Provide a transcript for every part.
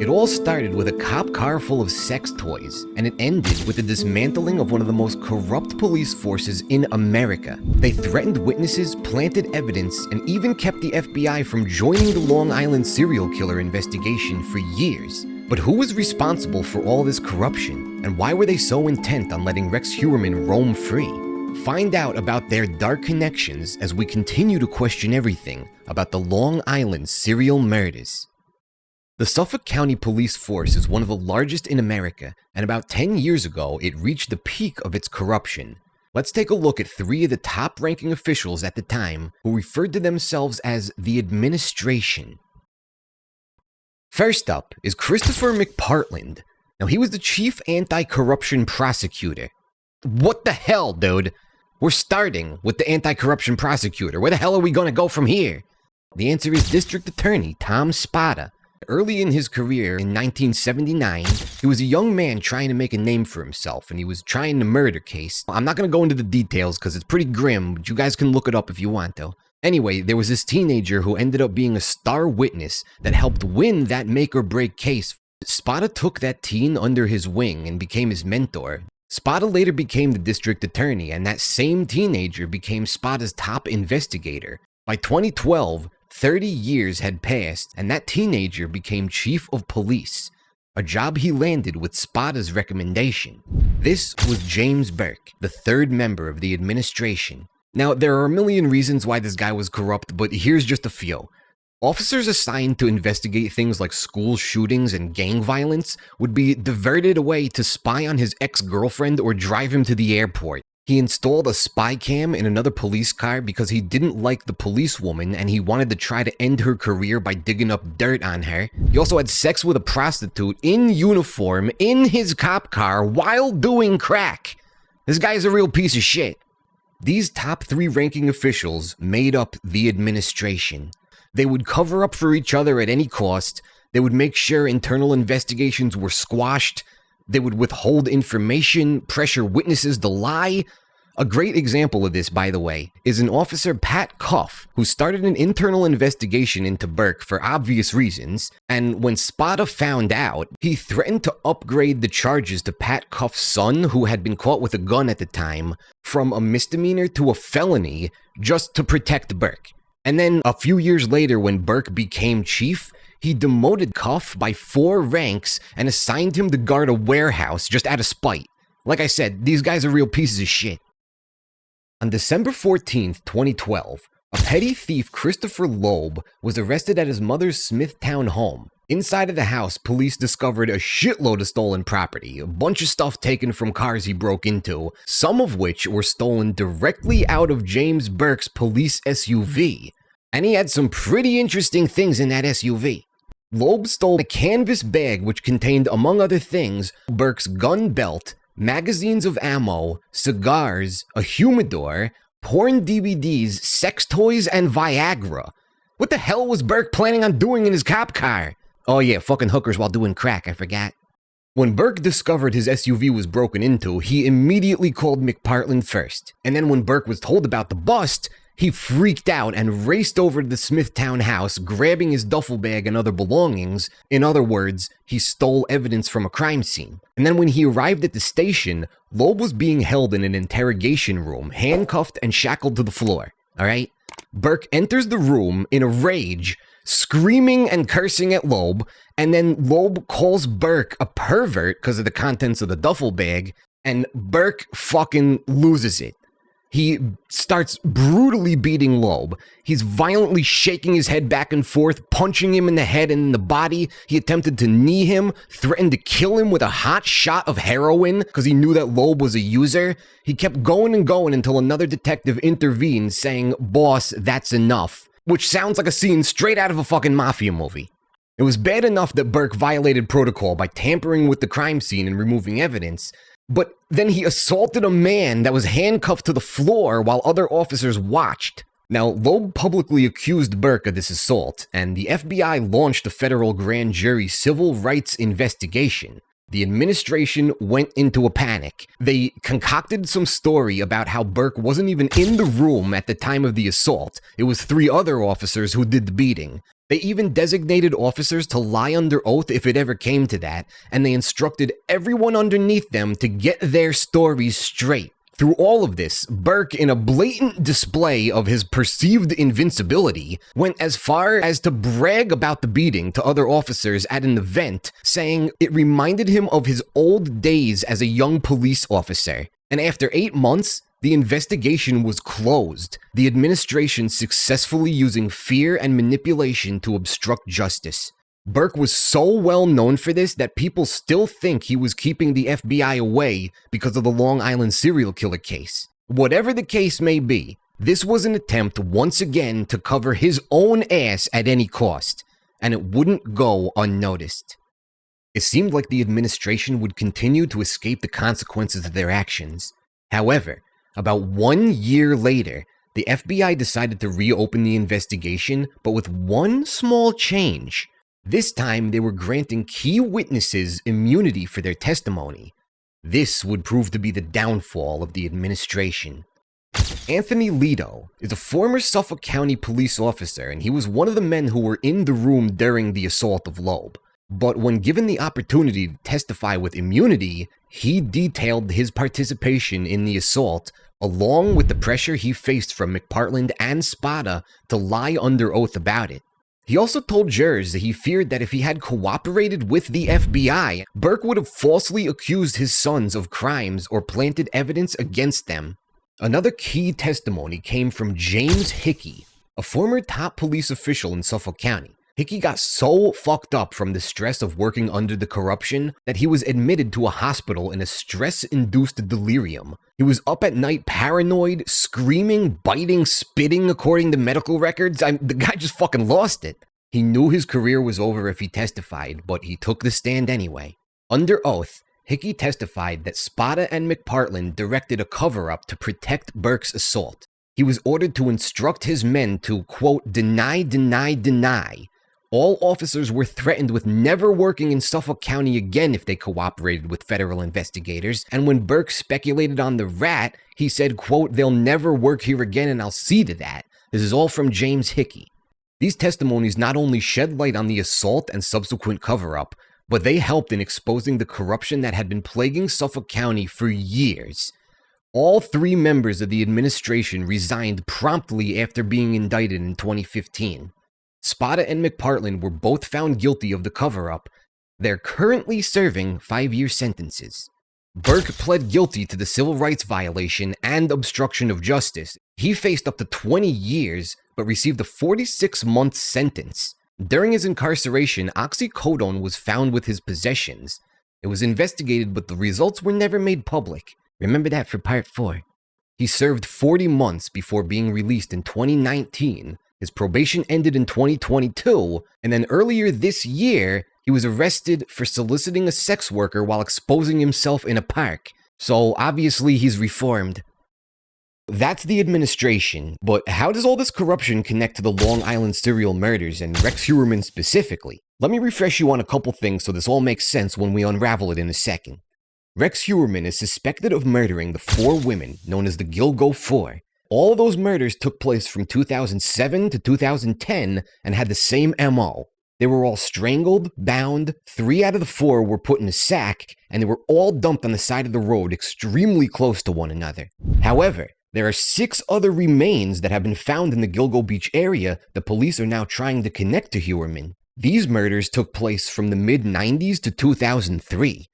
It all started with a cop car full of sex toys, and it ended with the dismantling of one of the most corrupt police forces in America. They threatened witnesses, planted evidence, and even kept the FBI from joining the Long Island serial killer investigation for years. But who was responsible for all this corruption, and why were they so intent on letting Rex Heuermann roam free? Find out about their dark connections as we continue to question everything about the Long Island serial murders. The Suffolk County Police Force is one of the largest in America, and about 10 years ago, it reached the peak of its corruption. Let's take a look at 3 of the top-ranking officials at the time who referred to themselves as the administration. First up is Christopher McPartland. Now, he was the chief anti-corruption prosecutor. What the hell, dude? We're starting with the anti-corruption prosecutor. Where the hell are we gonna go from here? The answer is District Attorney Tom Spota. Early in his career, in 1979, he was a young man trying to make a name for himself, and he was trying a murder case. I'm not going to go into the details because it's pretty grim, but you guys can look it up if you want to. Anyway, there was this teenager who ended up being a star witness that helped win that make-or-break case. Spota took that teen under his wing and became his mentor. Spota later became the district attorney, and that same teenager became Spota's top investigator. By 2012, 30 years had passed, and that teenager became chief of police, a job he landed with Spota's recommendation. This was James Burke, the 3rd member of the administration. Now, there are a million reasons why this guy was corrupt, but here's just a few. Officers assigned to investigate things like school shootings and gang violence would be diverted away to spy on his ex-girlfriend or drive him to the airport. He installed a spy cam in another police car because he didn't like the policewoman and he wanted to try to end her career by digging up dirt on her. He also had sex with a prostitute in uniform in his cop car while doing crack. This guy's a real piece of shit. These top 3 ranking officials made up the administration. They would cover up for each other at any cost. They would make sure internal investigations were squashed. They would withhold information, pressure witnesses to lie. A great example of this, by the way, is an officer, Pat Cuff, who started an internal investigation into Burke for obvious reasons, and when Spota found out, he threatened to upgrade the charges to Pat Cuff's son, who had been caught with a gun at the time, from a misdemeanor to a felony, just to protect Burke. And then, a few years later, when Burke became chief, he demoted Cuff by 4 ranks and assigned him to guard a warehouse just out of spite. Like I said, these guys are real pieces of shit. On December 14th, 2012, a petty thief, Christopher Loeb, was arrested at his mother's Smithtown home. Inside of the house, police discovered a shitload of stolen property, a bunch of stuff taken from cars he broke into, some of which were stolen directly out of James Burke's police SUV. And he had some pretty interesting things in that SUV. Loeb stole a canvas bag which contained, among other things, Burke's gun belt, magazines of ammo, cigars, a humidor, porn DVDs, sex toys, and Viagra. What the hell was Burke planning on doing in his cop car? Oh yeah, fucking hookers while doing crack, I forgot. When Burke discovered his SUV was broken into, he immediately called McPartland first. And then when Burke was told about the bust, he freaked out and raced over to the Smithtown house, grabbing his duffel bag and other belongings. In other words, he stole evidence from a crime scene. And then when he arrived at the station, Loeb was being held in an interrogation room, handcuffed and shackled to the floor. Alright? Burke enters the room in a rage, screaming and cursing at Loeb, and then Loeb calls Burke a pervert because of the contents of the duffel bag, and Burke fucking loses it. He starts brutally beating Loeb. He's violently shaking his head back and forth, punching him in the head and in the body. He attempted to knee him, threatened to kill him with a hot shot of heroin because he knew that Loeb was a user. He kept going and going until another detective intervened, saying, "Boss, that's enough." Which sounds like a scene straight out of a fucking mafia movie. It was bad enough that Burke violated protocol by tampering with the crime scene and removing evidence, but then he assaulted a man that was handcuffed to the floor while other officers watched. Now, Loeb publicly accused Burke of this assault, and the FBI launched a federal grand jury civil rights investigation. The administration went into a panic. They concocted some story about how Burke wasn't even in the room at the time of the assault. It was 3 other officers who did the beating. They even designated officers to lie under oath if it ever came to that, and they instructed everyone underneath them to get their stories straight. Through all of this, Burke, in a blatant display of his perceived invincibility, went as far as to brag about the beating to other officers at an event, saying it reminded him of his old days as a young police officer. And after 8 months, the investigation was closed, the administration successfully using fear and manipulation to obstruct justice. Burke was so well known for this that people still think he was keeping the FBI away because of the Long Island serial killer case. Whatever the case may be, this was an attempt once again to cover his own ass at any cost, and it wouldn't go unnoticed. It seemed like the administration would continue to escape the consequences of their actions. However, about 1 year later, the FBI decided to reopen the investigation, but with one small change. This time, they were granting key witnesses immunity for their testimony. This would prove to be the downfall of the administration. Anthony Leto is a former Suffolk County police officer, and he was one of the men who were in the room during the Assault of Loeb. But when given the opportunity to testify with immunity, he detailed his participation in the assault, along with the pressure he faced from McPartland and Spota to lie under oath about it. He also told jurors that he feared that if he had cooperated with the FBI, Burke would have falsely accused his sons of crimes or planted evidence against them. Another key testimony came from James Hickey, a former top police official in Suffolk County. Hickey got so fucked up from the stress of working under the corruption that he was admitted to a hospital in a stress-induced delirium. He was up at night paranoid, screaming, biting, spitting according to medical records. The guy just fucking lost it. He knew his career was over if he testified, but he took the stand anyway. Under oath, Hickey testified that Spota and McPartland directed a cover-up to protect Burke's assault. He was ordered to instruct his men to, quote, deny. All officers were threatened with never working in Suffolk County again if they cooperated with federal investigators, and when Burke speculated on the rat, he said, quote, they'll never work here again and I'll see to that. This is all from James Hickey. These testimonies not only shed light on the assault and subsequent cover-up, but they helped in exposing the corruption that had been plaguing Suffolk County for years. All 3 members of the administration resigned promptly after being indicted in 2015. Spota and McPartland were both found guilty of the cover-up. They're currently serving 5-year sentences. Burke pled guilty to the civil rights violation and obstruction of justice. He faced up to 20 years, but received a 46-month sentence. During his incarceration, oxycodone was found with his possessions. It was investigated, but the results were never made public. Remember that for part 4. He served 40 months before being released in 2019. His probation ended in 2022, and then earlier this year, he was arrested for soliciting a sex worker while exposing himself in a park. So obviously he's reformed. That's the administration, but how does all this corruption connect to the Long Island serial murders and Rex Heuermann specifically? Let me refresh you on a couple things so this all makes sense when we unravel it in a second. Rex Heuermann is suspected of murdering the 4 women known as the Gilgo 4. All of those murders took place from 2007 to 2010 and had the same MO. They were all strangled, bound, 3 out of the 4 were put in a sack, and they were all dumped on the side of the road extremely close to one another. However, there are 6 other remains that have been found in the Gilgo Beach area that police are now trying to connect to Heuermann. These murders took place from the mid-90s to 2003.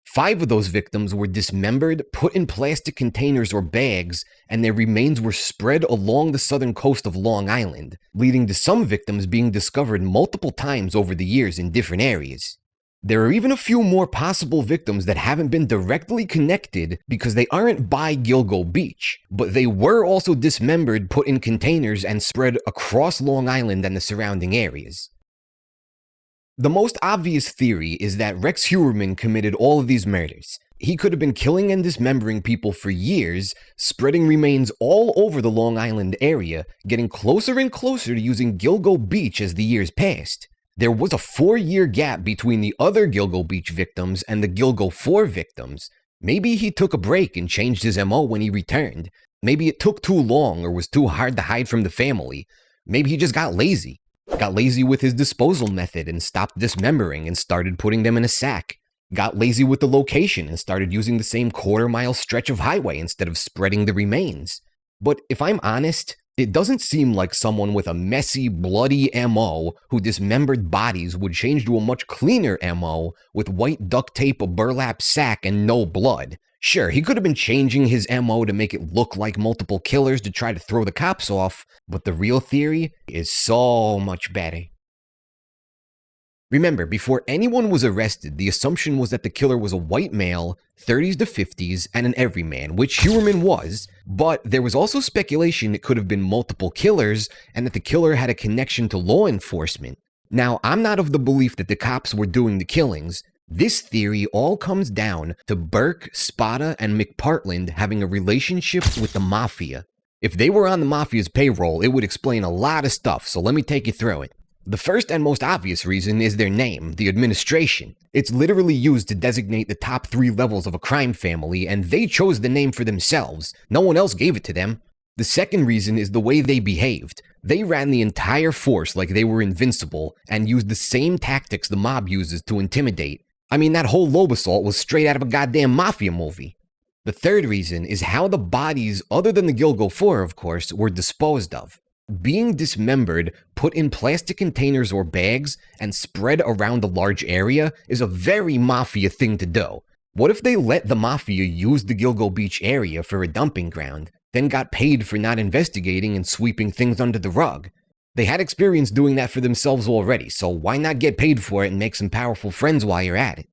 5 of those victims were dismembered, put in plastic containers or bags, and their remains were spread along the southern coast of Long Island, leading to some victims being discovered multiple times over the years in different areas. There are even a few more possible victims that haven't been directly connected because they aren't by Gilgo Beach, but they were also dismembered, put in containers, and spread across Long Island and the surrounding areas. The most obvious theory is that Rex Heuermann committed all of these murders. He could have been killing and dismembering people for years, spreading remains all over the Long Island area, getting closer and closer to using Gilgo Beach as the years passed. There was a 4-year gap between the other Gilgo Beach victims and the Gilgo 4 victims. Maybe he took a break and changed his MO when he returned. Maybe it took too long or was too hard to hide from the family. Maybe he just got lazy. Got lazy with his disposal method and stopped dismembering and started putting them in a sack. Got lazy with the location and started using the same quarter-mile stretch of highway instead of spreading the remains. But if I'm honest, it doesn't seem like someone with a messy, bloody MO who dismembered bodies would change to a much cleaner MO with white duct tape, a burlap sack, and no blood. Sure, he could have been changing his MO to make it look like multiple killers to try to throw the cops off, but the real theory is so much better. Remember, before anyone was arrested, the assumption was that the killer was a white male, 30s to 50s, and an everyman, which Heuermann was, but there was also speculation it could have been multiple killers and that the killer had a connection to law enforcement. Now, I'm not of the belief that the cops were doing the killings. This theory all comes down to Burke, Spota, and McPartland having a relationship with the mafia. If they were on the mafia's payroll, it would explain a lot of stuff, so let me take you through it. The first and most obvious reason is their name, the administration. It's literally used to designate the top 3 levels of a crime family, and they chose the name for themselves. No one else gave it to them. The second reason is the way they behaved. They ran the entire force like they were invincible, and used the same tactics the mob uses to intimidate. I mean, that whole Loeb assault was straight out of a goddamn mafia movie. The third reason is how the bodies, other than the Gilgo 4 of course, were disposed of. Being dismembered, put in plastic containers or bags, and spread around a large area is a very mafia thing to do. What if they let the mafia use the Gilgo Beach area for a dumping ground, then got paid for not investigating and sweeping things under the rug? They had experience doing that for themselves already, so why not get paid for it and make some powerful friends while you're at it?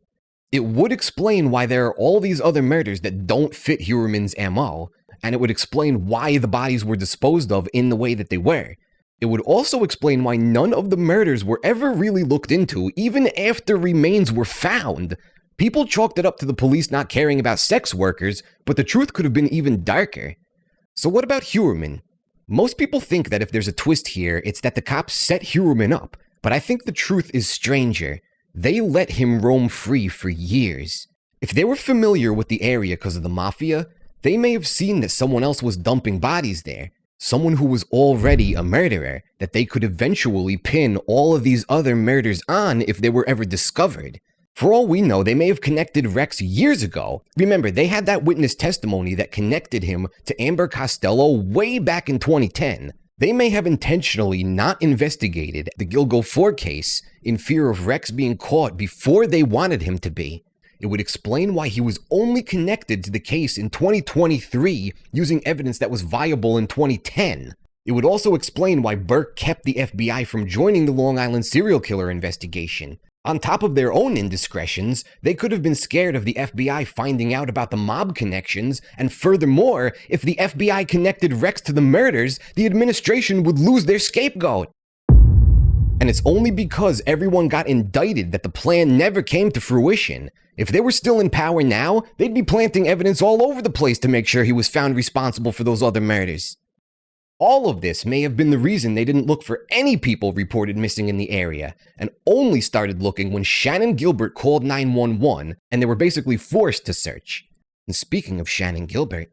It would explain why there are all these other murders that don't fit Heuermann's MO, and it would explain why the bodies were disposed of in the way that they were. It would also explain why none of the murders were ever really looked into, even after remains were found. People chalked it up to the police not caring about sex workers, but the truth could have been even darker. So what about Heuermann? Most people think that if there's a twist here, it's that the cops set Heuermann up, but I think the truth is stranger. They let him roam free for years. If they were familiar with the area because of the mafia, they may have seen that someone else was dumping bodies there, someone who was already a murderer, that they could eventually pin all of these other murders on if they were ever discovered. For all we know, they may have connected Rex years ago. Remember, they had that witness testimony that connected him to Amber Costello way back in 2010. They may have intentionally not investigated the Gilgo 4 case in fear of Rex being caught before they wanted him to be. It would explain why he was only connected to the case in 2023 using evidence that was viable in 2010. It would also explain why Burke kept the FBI from joining the Long Island serial killer investigation. On top of their own indiscretions, they could have been scared of the FBI finding out about the mob connections, and furthermore, if the FBI connected Rex to the murders, the administration would lose their scapegoat. And it's only because everyone got indicted that the plan never came to fruition. If they were still in power now, they'd be planting evidence all over the place to make sure he was found responsible for those other murders. All of this may have been the reason they didn't look for any people reported missing in the area, and only started looking when Shannon Gilbert called 911, and they were basically forced to search. And speaking of Shannon Gilbert,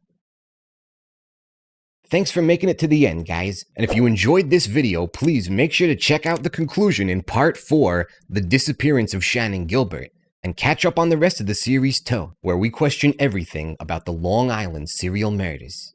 thanks for making it to the end, guys. And if you enjoyed this video, please make sure to check out the conclusion in Part 4, The Disappearance of Shannon Gilbert, and catch up on the rest of the series too, where we question everything about the Long Island serial murders.